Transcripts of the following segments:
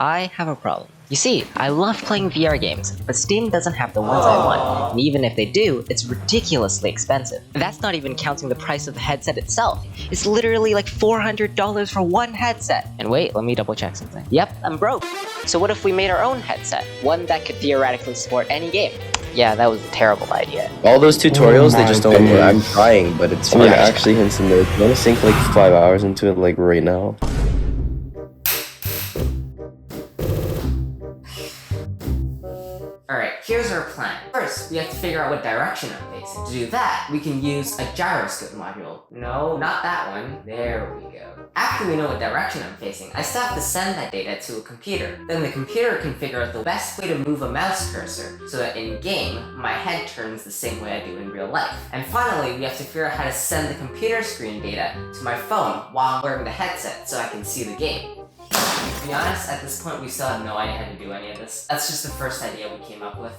I have a problem. You see, I love playing VR games, but Steam doesn't have the ones I want, and even if they do, it's ridiculously expensive. And that's not even counting the price of the headset itself. It's literally like $400 for one headset. And wait, let me double check something. Yep, I'm broke. So what if we made our own headset? One that could theoretically support any game. Yeah, that was a terrible idea. All those tutorials, they just don't work. I'm trying, but it's fine. Actually hints in there. You want to sink like 5 hours into it like right now? Alright, here's our plan. First, we have to figure out what direction I'm facing. To do that, we can use a gyroscope module. No, not that one. There we go. After we know what direction I'm facing, I still have to send that data to a computer. Then the computer can figure out the best way to move a mouse cursor so that in-game, my head turns the same way I do in real life. And finally, we have to figure out how to send the computer screen data to my phone while I'm wearing the headset so I can see the game. To be honest, at this point we still have no idea how to do any of this. That's just the first idea we came up with.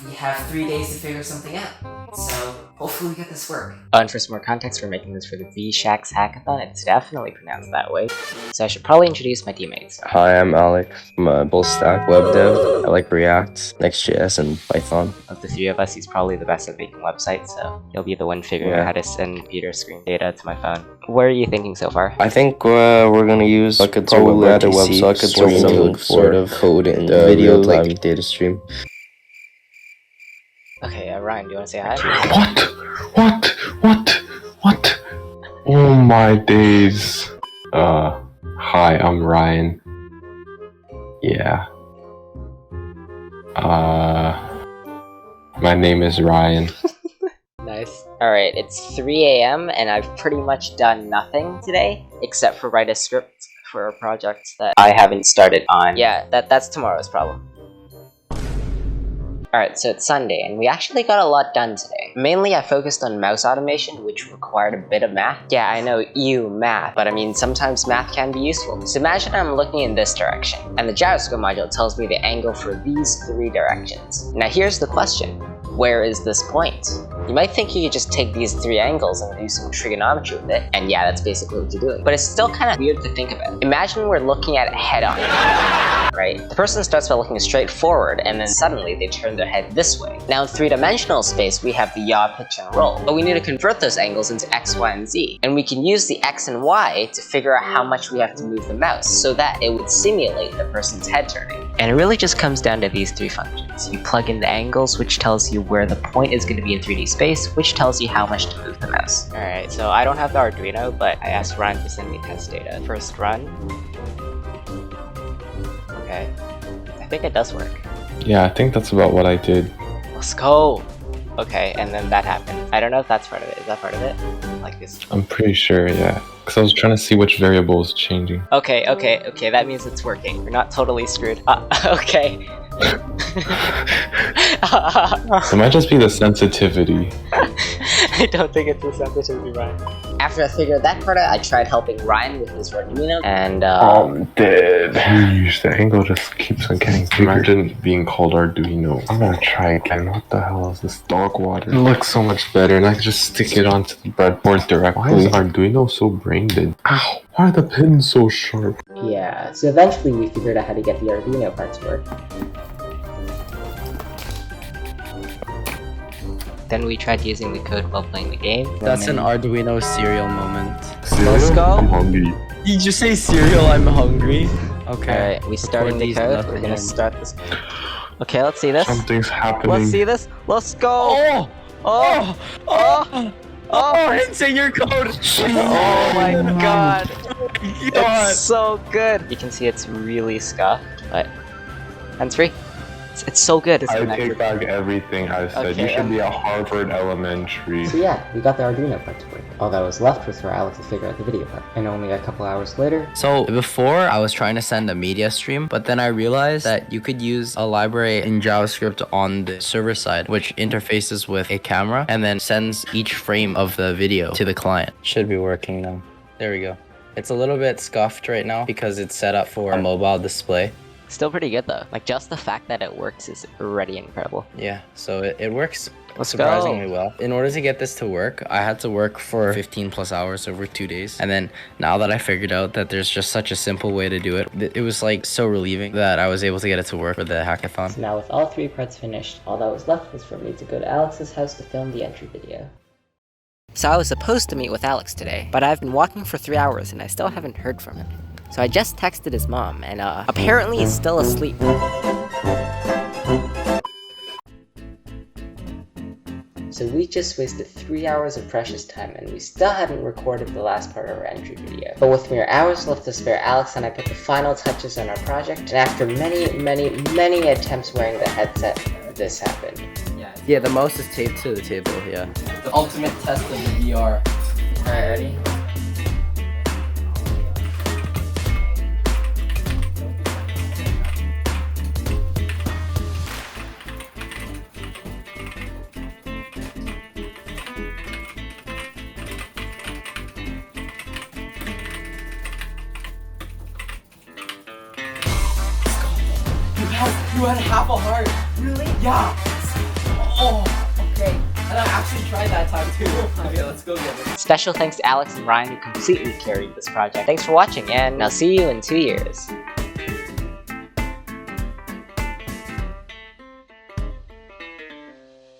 We have 3 days to figure something out, so hopefully we get this work. And for some more context, we're making this for the V-Shacks Hackathon. It's definitely pronounced that way. So I should probably introduce my teammates. Hi, I'm Alex. I'm a full stack web dev. I like React, Next.js, and Python. Of the three of us, he's probably the best at making websites, so he'll be the one figuring out how to send computer screen data to my phone. What are you thinking so far? I think we're gonna use probably either WebSockets or some sort of code and video like data stream. Okay, Ryan, do you want to say hi? What? Oh my days. Hi, I'm Ryan. Yeah. My name is Ryan. Nice. Alright, it's 3 AM and I've pretty much done nothing today, except for write a script for a project that I haven't started on. Yeah, that's tomorrow's problem. Alright, so it's Sunday, and we actually got a lot done today. Mainly I focused on mouse automation, which required a bit of math. Yeah, I know, math, but I mean, sometimes math can be useful. So imagine I'm looking in this direction, and the gyroscope module tells me the angle for these 3 directions. Now here's the question. Where is this point? You might think you could just take these 3 angles and do some trigonometry with it, and yeah, that's basically what you're doing. But it's still kind of weird to think about. Imagine we're looking at it head on, right? The person starts by looking straight forward, and then suddenly they turn their head this way. Now in 3-dimensional space, we have the yaw, pitch, and roll, but we need to convert those angles into x, y, and z. And we can use the x and y to figure out how much we have to move the mouse so that it would simulate the person's head turning. And it really just comes down to these 3 functions. You plug in the angles, which tells you where the point is going to be in 3D space, which tells you how much to move the mouse. Alright, so I don't have the Arduino, but I asked Ryan to send me test data. First run. Okay. I think it does work. Yeah, I think that's about what I did. Let's go! Okay, and then that happened. I don't know if that's part of it. Is that part of it? Like this? I'm pretty sure, yeah. Because I was trying to see which variable was changing. Okay, that means it's working. We're not totally screwed. Okay. It might just be the sensitivity. I don't think it's the sensitivity, Ryan. After I figured that part out, I tried helping Ryan with his Arduino, and I'm dead. Jeez, the angle just keeps on getting bigger. Imagine being called Arduino. I'm gonna try again. What the hell is this dog water? It looks so much better, and I can just stick it onto the breadboard directly. Why is Arduino so brain dead? Ow! Why are the pins so sharp? yeah, so eventually we figured out how to get the Arduino part to work. Then we tried using the code while playing the game. That's an Arduino cereal moment. Cereal? Let's go. I'm hungry. Did you say cereal? I'm hungry. Okay. Alright, we started the code. We're gonna start this. Okay, let's see this. Something's happening. Let's see this. Let's go. Hints in your code. Oh my god. God. It's so good. You can see it's really scuffed, but hands-free. It's so good. It's I connected. take back everything I said. Okay, You should be at Harvard Elementary. So yeah, we got the Arduino part to work. All that was left was for Alex to figure out the video part. And only a couple hours later... So before I was trying to send a media stream, but then I realized that you could use a library in JavaScript on the server side, which interfaces with a camera and then sends each frame of the video to the client. Should be working now. There we go. It's a little bit scuffed right now because it's set up for a mobile display. Still pretty good though. Like just the fact that it works is already incredible. Yeah, so it works Let's surprisingly go. well. In order to get this to work, I had to work for 15 plus hours over 2 days. And then now that I figured out that there's just such a simple way to do it, it was like so relieving that I was able to get it to work for the hackathon. So now with all 3 parts finished, all that was left was for me to go to Alex's house to film the entry video. So I was supposed to meet with Alex today, but I've been walking for 3 hours and I still haven't heard from him. So I just texted his mom and apparently he's still asleep. So we just wasted 3 hours of precious time and we still hadn't recorded the last part of our entry video. But with mere hours left to spare, Alex and I put the final touches on our project, and after many attempts wearing the headset, this happened. Yeah, the mouse is taped to the table, yeah. The ultimate test of the VR. Alright, ready? You had half a heart. Really? Yeah. Oh, okay. And I actually tried that time too. Okay, let's go get it. Special thanks to Alex and Ryan who completely carried this project. Thanks for watching and I'll see you in 2 years.